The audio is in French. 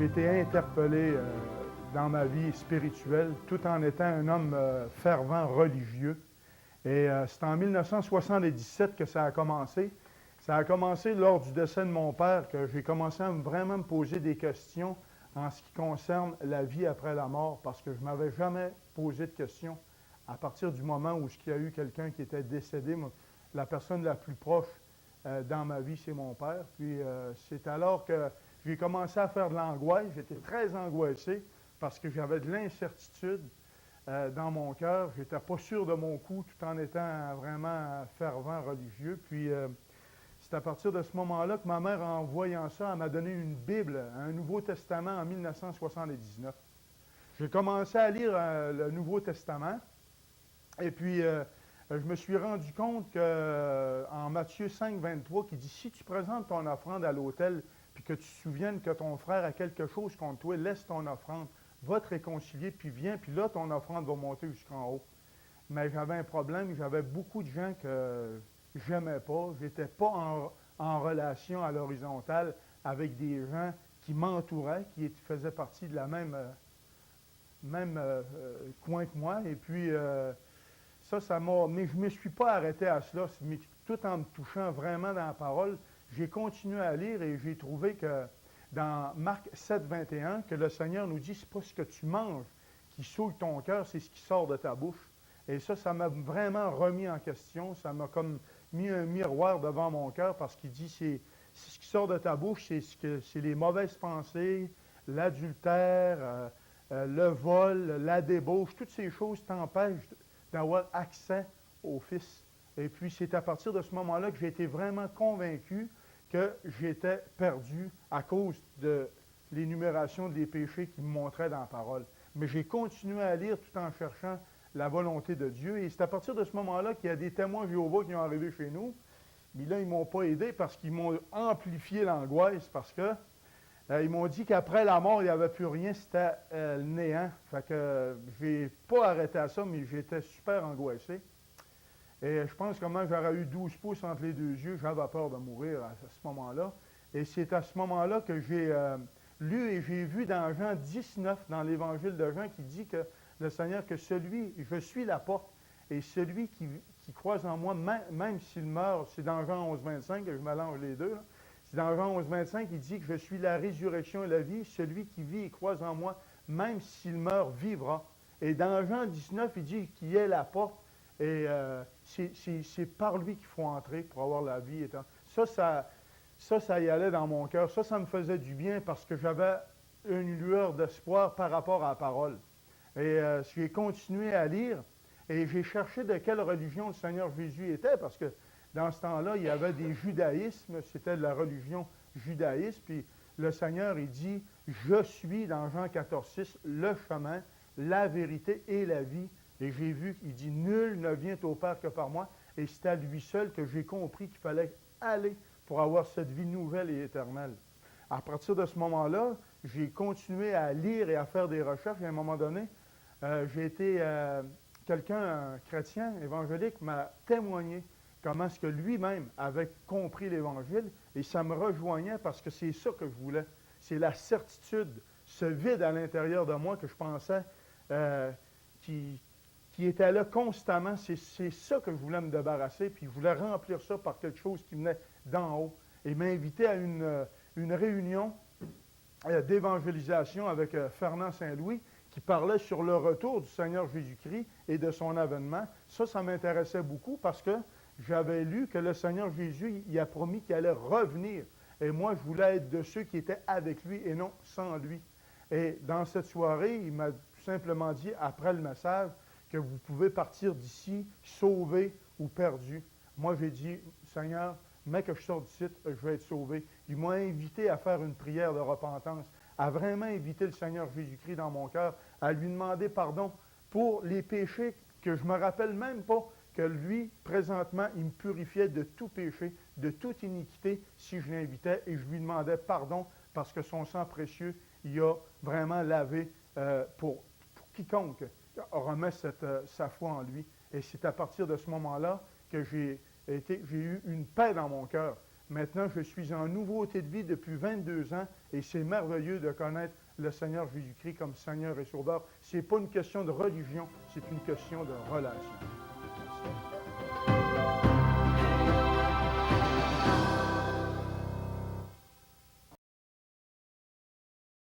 j'ai été interpellé dans ma vie spirituelle, tout en étant un homme fervent religieux. Et c'est en 1977 que ça a commencé. Ça a commencé lors du décès de mon père que j'ai commencé à vraiment me poser des questions en ce qui concerne la vie après la mort, parce que je ne m'avais jamais posé de questions à partir du moment où il y a eu quelqu'un qui était décédé. Moi, la personne la plus proche dans ma vie, c'est mon père. Puis c'est alors que j'ai commencé à faire de l'angoisse. J'étais très angoissé parce que j'avais de l'incertitude dans mon cœur. Je n'étais pas sûr de mon coup tout en étant vraiment fervent religieux. Puis c'est à partir de ce moment-là que ma mère, en voyant ça, elle m'a donné une Bible, un Nouveau Testament en 1979. J'ai commencé à lire le Nouveau Testament et puis je me suis rendu compte qu'en Matthieu 5, 23, qui dit « Si tu présentes ton offrande à l'autel, puis que tu te souviennes que ton frère a quelque chose contre toi, laisse ton offrande, va te réconcilier, puis viens, puis là, ton offrande va monter jusqu'en haut. » Mais j'avais un problème, j'avais beaucoup de gens que j'aimais pas, j'étais pas en relation à l'horizontale avec des gens qui m'entouraient, qui faisaient partie de la même coin que moi, et puis ça m'a... Mais je ne me suis pas arrêté à cela, mais tout en me touchant vraiment dans la parole, j'ai continué à lire et j'ai trouvé que dans Marc 7, 21, que le Seigneur nous dit, c'est pas ce que tu manges qui souille ton cœur, c'est ce qui sort de ta bouche. Et ça m'a vraiment remis en question, ça m'a comme mis un miroir devant mon cœur parce qu'il dit, c'est ce qui sort de ta bouche, c'est les mauvaises pensées, l'adultère, le vol, la débauche, toutes ces choses t'empêchent d'avoir accès au Fils. Et puis, c'est à partir de ce moment-là que j'ai été vraiment convaincu que j'étais perdu à cause de l'énumération des péchés qu'il me montrait dans la parole. Mais j'ai continué à lire tout en cherchant la volonté de Dieu. Et c'est à partir de ce moment-là qu'il y a des témoins Jéhovah qui ont arrivé chez nous. Mais là, ils ne m'ont pas aidé parce qu'ils m'ont amplifié l'angoisse, parce que ils m'ont dit qu'après la mort, il n'y avait plus rien, c'était le néant. Fait que j'ai pas arrêté à ça, mais j'étais super angoissé. Et je pense que moi, j'aurais eu 12 pouces entre les deux yeux, j'avais peur de mourir à ce moment-là. Et c'est à ce moment-là que j'ai lu et j'ai vu dans Jean 19, dans l'évangile de Jean, qui dit que le Seigneur, que je suis la porte, et celui qui croise en moi, même s'il meurt, c'est dans Jean 11, 25, que je mélange les deux, là. C'est dans Jean 11, 25, il dit que je suis la résurrection et la vie. Celui qui vit et croise en moi, même s'il meurt, vivra. Et dans Jean 19, il dit qu'il est la porte. Et c'est par lui qu'il faut entrer pour avoir la vie éternelle. Ça y allait dans mon cœur. Ça me faisait du bien parce que j'avais une lueur d'espoir par rapport à la parole. Et j'ai continué à lire et j'ai cherché de quelle religion le Seigneur Jésus était parce que dans ce temps-là, il y avait des judaïsmes, c'était de la religion judaïste, puis le Seigneur, il dit, « Je suis, dans Jean 14, 6, le chemin, la vérité et la vie. » Et j'ai vu, il dit, « Nul ne vient au Père que par moi. » Et c'est à lui seul que j'ai compris qu'il fallait aller pour avoir cette vie nouvelle et éternelle. À partir de ce moment-là, j'ai continué à lire et à faire des recherches. Et à un moment donné, j'ai été... quelqu'un, un chrétien évangélique, m'a témoigné comment est-ce que lui-même avait compris l'Évangile, et ça me rejoignait parce que c'est ça que je voulais. C'est la certitude, ce vide à l'intérieur de moi que je pensais qui était là constamment. C'est ça que je voulais me débarrasser, puis je voulais remplir ça par quelque chose qui venait d'en haut. Et m'inviter à une réunion d'évangélisation avec Fernand Saint-Louis, qui parlait sur le retour du Seigneur Jésus-Christ et de son avènement. Ça m'intéressait beaucoup parce que j'avais lu que le Seigneur Jésus, il a promis qu'il allait revenir. Et moi, je voulais être de ceux qui étaient avec lui et non sans lui. Et dans cette soirée, il m'a simplement dit, après le message, que vous pouvez partir d'ici sauvé ou perdu. Moi, j'ai dit, Seigneur, mais que je sorte d'ici, je vais être sauvé. Il m'a invité à faire une prière de repentance, à vraiment inviter le Seigneur Jésus-Christ dans mon cœur, à lui demander pardon pour les péchés que je ne me rappelle même pas que lui, présentement, il me purifiait de tout péché, de toute iniquité, si je l'invitais, et je lui demandais pardon parce que son sang précieux, il a vraiment lavé pour quiconque remet sa foi en lui. Et c'est à partir de ce moment-là que j'ai eu une paix dans mon cœur. Maintenant, je suis en nouveauté de vie depuis 22 ans et c'est merveilleux de connaître le Seigneur Jésus-Christ comme Seigneur et Sauveur. Ce n'est pas une question de religion, c'est une question de relation.